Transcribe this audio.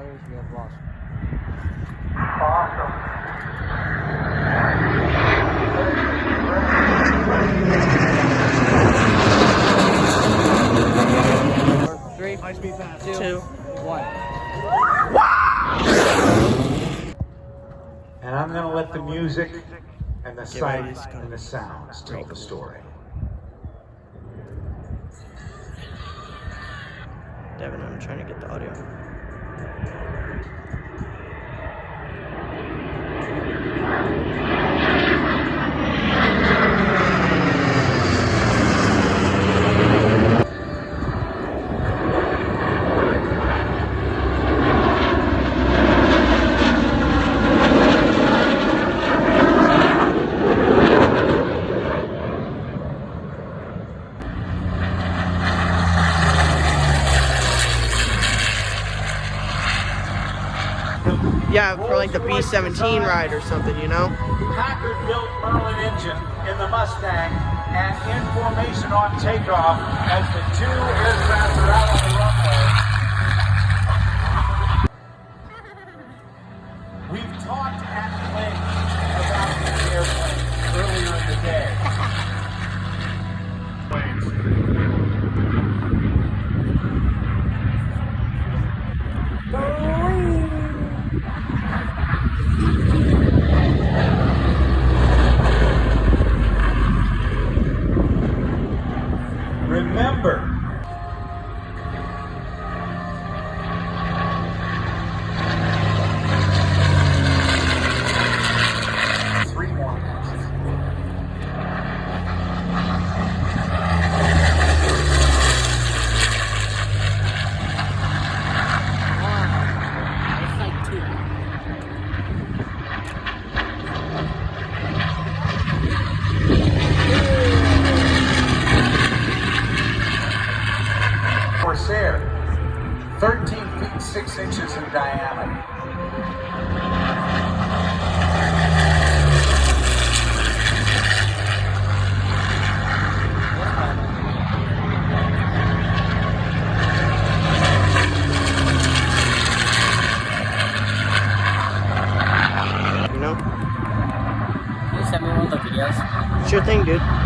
others we have lost. Awesome. 3, 2, 1. And I'm going to let the music and the sights and the sounds tell the story. Devin, I'm trying to get the audio. Yeah, for like the B-17 ride or something, you know? Packard built Merlin engine in the Mustang and in formation on takeoff as the two aircraft are out on the runway. We've talked at length about this airplane earlier in the day. Remember, three more. It's like 2. Corsair, 13 feet 6 inches in diameter. You know? Can you send me one of the videos? Sure thing, dude.